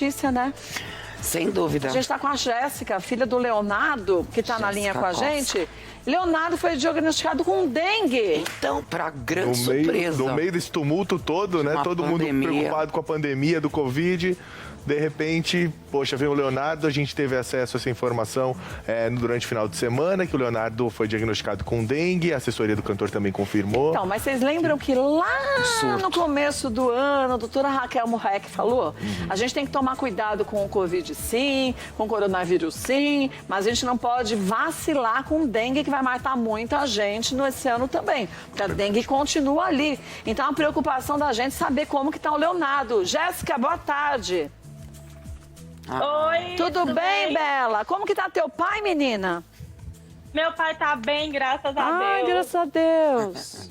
notícia, né? Sem dúvida. A gente está com a Jéssica, filha do Leonardo, que está na linha com a gente. Leonardo foi diagnosticado com dengue. Então, para grande surpresa. No meio desse tumulto todo, né? Todo mundo preocupado com a pandemia do Covid. De repente, poxa, veio o Leonardo, a gente teve acesso a essa informação durante o final de semana, que o Leonardo foi diagnosticado com dengue, a assessoria do cantor também confirmou. Então, mas vocês lembram que lá no começo do ano, a doutora Raquel Morrec falou, a gente tem que tomar cuidado com o Covid sim, com o coronavírus sim, mas a gente não pode vacilar com dengue, que vai matar muita gente nesse ano também, porque a dengue continua ali. Então, a preocupação da gente é saber como que está o Leonardo. Jéssica, boa tarde. Oi, Tudo bem, Bela? Como que tá teu pai, menina? Meu pai tá bem, graças a Deus. Ai, graças a Deus.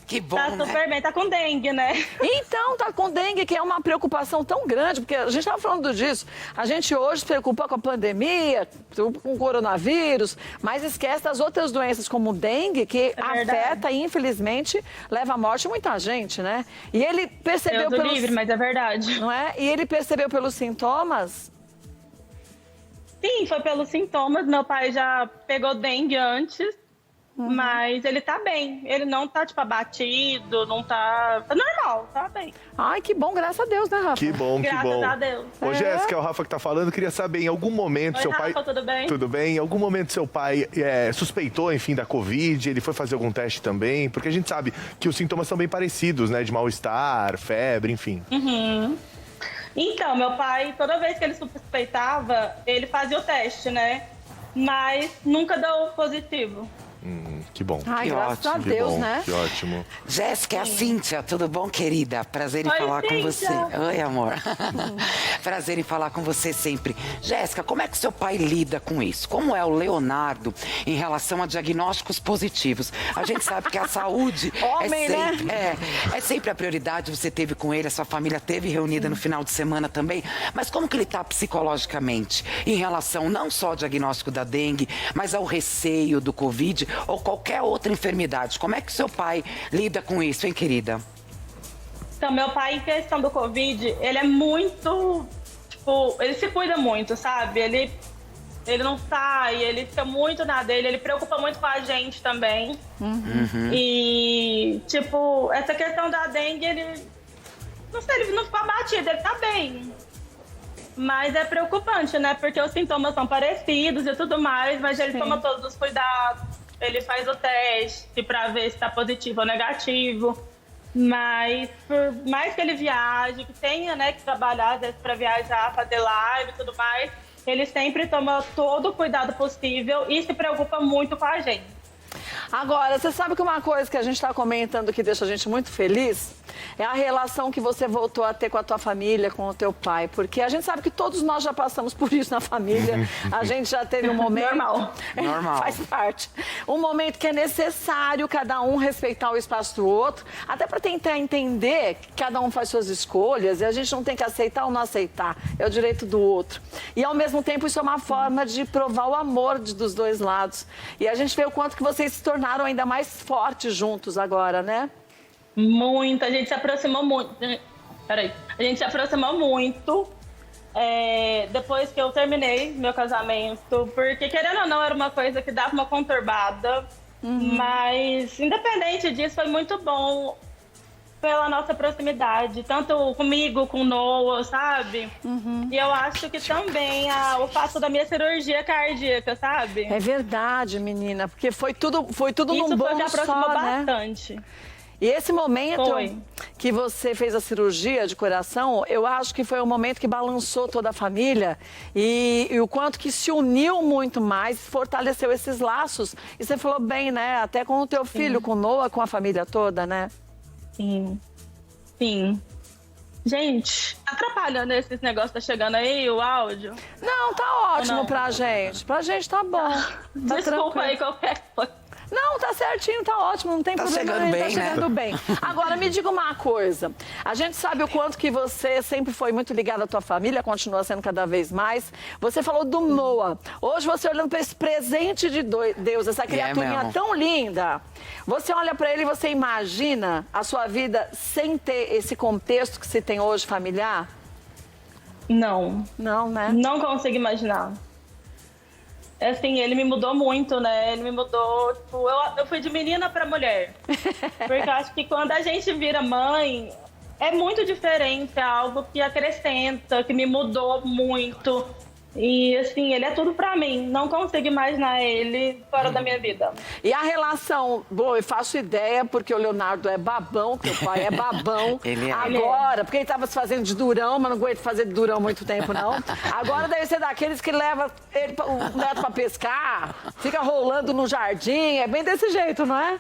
Que bom, Tá super bem, tá com dengue, né? Então, tá com dengue, que é uma preocupação tão grande, porque a gente tava falando disso. A gente hoje se preocupa com a pandemia, com o coronavírus, mas esquece das outras doenças como dengue, que afeta e, infelizmente, leva à morte muita gente, né? E ele percebeu Deus livre, mas é verdade. Não é? E ele percebeu pelos sintomas? Sim, foi pelos sintomas. Meu pai já pegou dengue antes, mas ele tá bem. Ele não tá, tipo, abatido, não tá... Tá normal, tá bem. Ai, que bom, graças a Deus, né, Rafa? Que bom, que bom. Graças a Deus. Ô, Jéssica, é o Rafa que tá falando, queria saber, em algum momento Oi, seu Rafa, pai... tudo bem? Tudo bem? Em algum momento seu pai suspeitou, enfim, da Covid, ele foi fazer algum teste também? Porque a gente sabe que os sintomas são bem parecidos, né? De mal-estar, febre, enfim. Então, meu pai, toda vez que ele suspeitava, ele fazia o teste, né? Mas nunca deu positivo. Que bom. Ai, Que graças ótimo, a Deus, bom, né? Que ótimo. Jéssica, é a Cíntia, tudo bom, querida? Prazer em Oi, falar com Cíntia. você. Oi, amor. Prazer em falar com você sempre. Jéssica, como é que seu pai lida com isso? Como é o Leonardo em relação a diagnósticos positivos? A gente sabe que a saúde Homem, é sempre a prioridade. Você teve com ele, a sua família teve reunida no final de semana também. Mas como que ele está psicologicamente em relação não só ao diagnóstico da dengue, mas ao receio do Covid ou qualquer outra enfermidade? Como é que seu pai lida com isso, hein, querida? Então, meu pai, em questão do Covid, ele é muito... Tipo, ele se cuida muito, sabe? Ele não sai, ele fica muito na dele, ele preocupa muito com a gente também. E, tipo, essa questão da dengue, ele... Não sei, ele não ficou abatido, ele tá bem. Mas é preocupante, né? Porque os sintomas são parecidos e tudo mais, mas ele toma todos os cuidados. Ele faz o teste pra ver se tá positivo ou negativo. Mas por mais que ele viaje, que tenha, né, que trabalhar às vezes pra viajar, fazer live e tudo mais, ele sempre toma todo o cuidado possível e se preocupa muito com a gente. Agora, você sabe que uma coisa que a gente está comentando que deixa a gente muito feliz é a relação que você voltou a ter com a tua família, com o teu pai. Porque a gente sabe que todos nós já passamos por isso na família. A gente já teve um momento... Normal. Faz parte. Um momento que é necessário cada um respeitar o espaço do outro, até para tentar entender que cada um faz suas escolhas e a gente não tem que aceitar ou não aceitar. É o direito do outro. E, ao mesmo tempo, isso é uma forma de provar o amor dos dois lados. E a gente vê o quanto que vocês se tornaram ainda mais fortes juntos agora, né? Muito, a gente se aproximou muito. Peraí. A gente se aproximou muito depois que eu terminei meu casamento. Porque, querendo ou não, era uma coisa que dava uma conturbada. Mas, independente disso, foi muito bom pela nossa proximidade. Tanto comigo, com o Noah, sabe? E eu acho que também o fato da minha cirurgia cardíaca, sabe? É verdade, menina. Porque foi tudo num Isso bolo foi que aproximou só, né? bastante. E esse momento Foi. que você fez a cirurgia de coração, eu acho que foi um momento que balançou toda a família e o quanto que se uniu muito mais, fortaleceu esses laços. E você falou bem, né? Até com o teu filho, com o Noah, com a família toda, né? Sim. Sim. Gente, atrapalhando esses negócios, tá chegando aí o áudio? Não, tá ótimo Não. pra gente. Pra gente tá bom. Tá Desculpa tranquilo. aí qualquer coisa. Não, tá certinho, tá ótimo, não tem Tá problema chegando nenhum, bem, tá chegando né? bem. Agora, me diga uma coisa, a gente sabe o quanto que você sempre foi muito ligado à tua família, continua sendo cada vez mais. Você falou do Noah. Hoje você olhando para esse presente de Deus, essa criaturinha mesmo. tão linda, você olha para ele e você imagina a sua vida sem ter esse contexto que se tem hoje familiar? Não. Não, né? Não consigo imaginar. Assim, ele me mudou muito, né? Ele me mudou, tipo, eu fui de menina pra mulher. Porque eu acho que quando a gente vira mãe, é muito diferente, é algo que acrescenta, que me mudou muito. E, assim, ele é tudo pra mim. Não consigo imaginar ele fora da minha vida. E a relação, bom, eu faço ideia, porque o Leonardo é babão, teu pai é babão. Ele é. Agora, porque ele tava se fazendo de durão, mas não aguento fazer de durão muito tempo, não. Agora deve ser daqueles que leva o neto pra pescar, fica rolando no jardim, é bem desse jeito, não é?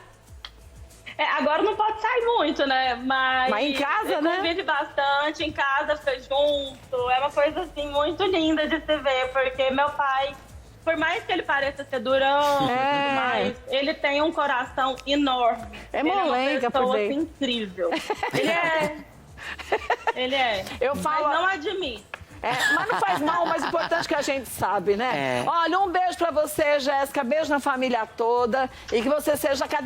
Agora não pode sair muito, né? Mas em casa, né? Convive bastante, em casa, fica junto. É uma coisa, assim, muito linda de se ver, porque meu pai, por mais que ele pareça ser durão e tudo mais, ele tem um coração enorme. É ele molenga, é uma pessoa, por assim, dentro. incrível. Ele é. Ele é. Eu falo... Mas não admito. Mas não faz mal, o mais importante que a gente sabe, né? Olha, um beijo pra você, Jéssica, beijo na família toda e que você seja cada